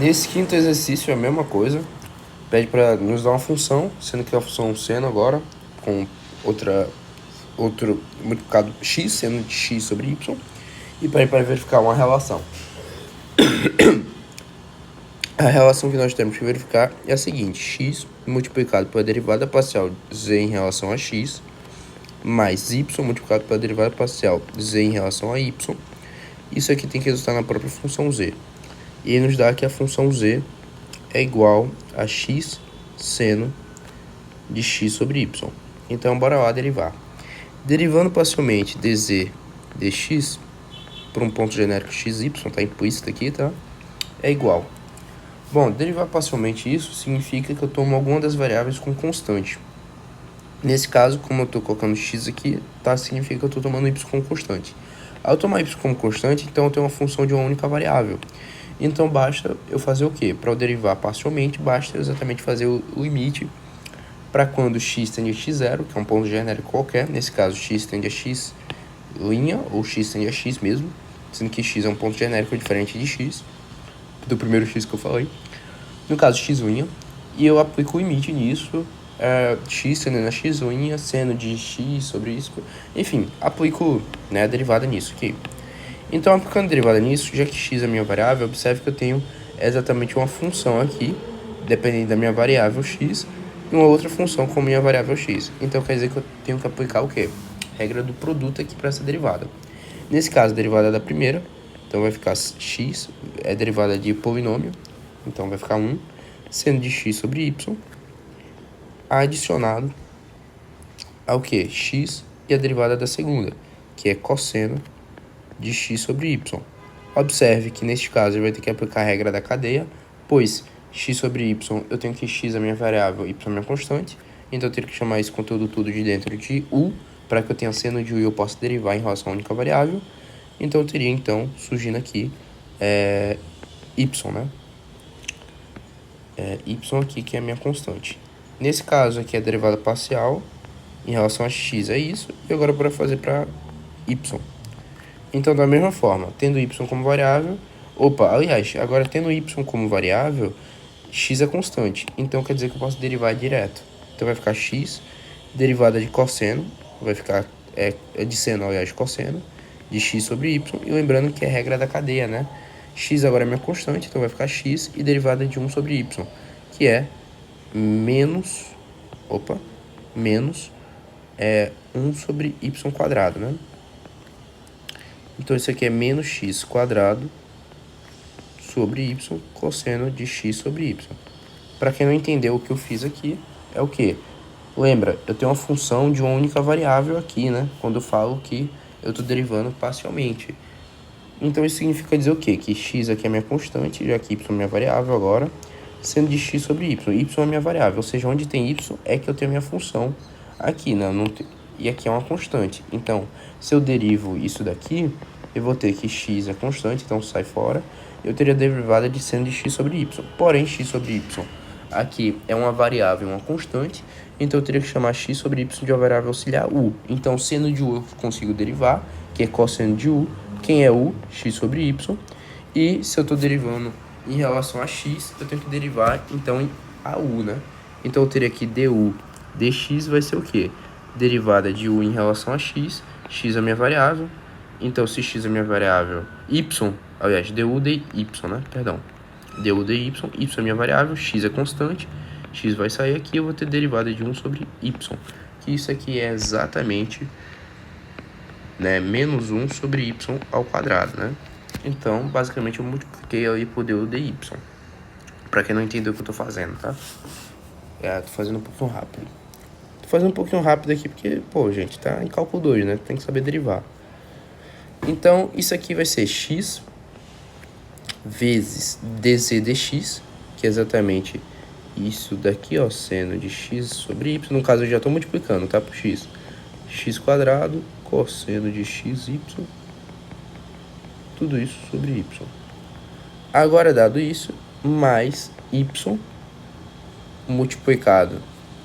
Nesse quinto exercício é a mesma coisa. Pede para nos dar uma função, sendo que a função seno agora, com outro multiplicado x, seno de x sobre y, e pede para verificar uma relação. A relação que nós temos que verificar é a seguinte: x multiplicado pela derivada parcial z em relação a x, mais y multiplicado pela derivada parcial z em relação a y. Isso aqui tem que resultar na própria função z. E nos dá que a função z é igual a x seno de x sobre y. Então, bora lá derivar. Derivando parcialmente dz dx por um ponto genérico xy, tá implícito aqui, tá? É igual. Bom, derivar parcialmente isso significa que eu tomo alguma das variáveis com constante. Nesse caso, como eu estou colocando x aqui, tá, significa que eu estou tomando y como constante. Ao tomar y como constante, então eu tenho uma função de uma única variável. Então basta eu fazer o quê? Para eu derivar parcialmente, basta eu exatamente fazer o limite para quando x tende a x0, que é um ponto genérico qualquer. Nesse caso, x tende a x' ou x tende a x mesmo, sendo que x é um ponto genérico diferente de x, do primeiro x que eu falei. No caso, x', e eu aplico o limite nisso, x tendendo a x', seno de x sobre isso, enfim, aplico, né, a derivada nisso aqui. Então, aplicando a derivada nisso, já que x é a minha variável, observe que eu tenho exatamente uma função aqui, dependendo da minha variável x, e uma outra função com minha variável x. Então, quer dizer que eu tenho que aplicar o quê? Regra do produto aqui para essa derivada. Nesse caso, a derivada da primeira, então vai ficar x, é derivada de polinômio, então vai ficar 1, seno de x sobre y, adicionado ao que? X e a derivada da segunda, que é cosseno de x sobre y. Observe que neste caso eu vou ter que aplicar a regra da cadeia, pois x sobre y eu tenho que x é a minha variável e y é a minha constante, então eu teria que chamar esse conteúdo tudo de dentro de u, para que eu tenha seno de u e eu possa derivar em relação à única variável. Então eu teria surgindo aqui y, né? Y aqui que é a minha constante. Nesse caso aqui a derivada parcial em relação a x é isso, e agora bora fazer para y. Então, da mesma forma, tendo y como variável, aliás, agora tendo y como variável, x é constante, então quer dizer que eu posso derivar direto. Então vai ficar x, derivada de cosseno, vai ficar, de seno, aliás, cosseno, de x sobre y, e lembrando que é regra da cadeia, né? X agora é minha constante, então vai ficar x, e derivada de 1 sobre y, que é menos 1 sobre y quadrado, né? Então, isso aqui é menos x quadrado sobre y cosseno de x sobre y. Para quem não entendeu o que eu fiz aqui, é o quê? Lembra, eu tenho uma função de uma única variável aqui, né? Quando eu falo que eu estou derivando parcialmente. Então, isso significa dizer o quê? Que x aqui é minha constante, já que y é minha variável agora, sendo de x sobre y. Y é minha variável, ou seja, onde tem y é que eu tenho minha função aqui, né? E aqui é uma constante. Então, se eu derivo isso daqui, eu vou ter que x é constante, então sai fora. Eu teria a derivada de seno de x sobre y. Porém, x sobre y aqui é uma variável, uma constante, então eu teria que chamar x sobre y de uma variável auxiliar u. Então, seno de u eu consigo derivar, que é cosseno de u. Quem é u? X sobre y. E se eu estou derivando em relação a x, eu tenho que derivar, então, a u, né? Então, eu teria aqui du dx vai ser o quê? Derivada de u em relação a x. X é a minha variável. Então, se x é a minha variável, y, aliás, du de y, né? Perdão. Du de y é a minha variável, x é constante. X vai sair aqui, eu vou ter derivada de 1 sobre y. Que isso aqui é exatamente, né, menos 1 sobre y ao quadrado, né? Então, basicamente, eu multipliquei ali por du de y. Pra quem não entendeu o que eu tô fazendo, tá? Tô fazendo um pouquinho rápido. Tô fazendo um pouquinho rápido aqui porque, gente, tá em cálculo 2, né? Tem que saber derivar. Então, isso aqui vai ser x vezes dz dx, que é exatamente isso daqui, ó, seno de x sobre y. No caso, eu já estou multiplicando, tá, por x. X quadrado, cosseno de xy, tudo isso sobre y. Agora, dado isso, mais y multiplicado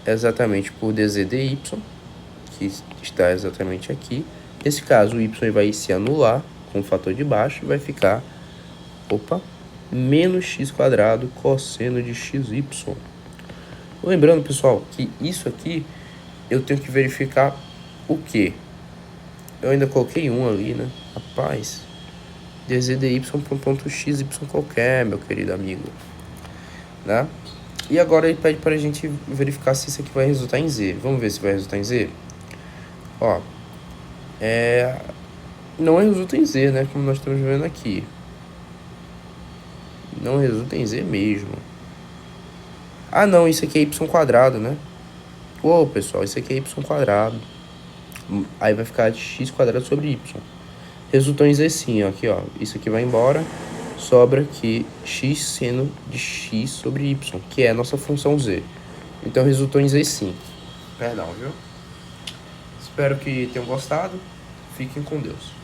exatamente por dz dy, que está exatamente aqui. Nesse caso, o y vai se anular com o fator de baixo e vai ficar, menos x quadrado cosseno de xy. Lembrando, pessoal, que isso aqui eu tenho que verificar o quê? Eu ainda coloquei um ali, né? Rapaz, dz dy por um ponto x, y qualquer, meu querido amigo. Né? E agora ele pede pra gente verificar se isso aqui vai resultar em z. Vamos ver se vai resultar em z? Ó, não resulta em z, né? Como nós estamos vendo aqui. Não resulta em z mesmo. Ah, não, isso aqui é y quadrado, né? Ô, pessoal, isso aqui é y quadrado. Aí vai ficar x quadrado sobre y. Resultou em z sim, ó, aqui, ó. Isso aqui vai embora. Sobra aqui x seno de x sobre y, que é a nossa função z. Então resultou em z sim. Perdão, viu? Espero que tenham gostado. Fiquem com Deus.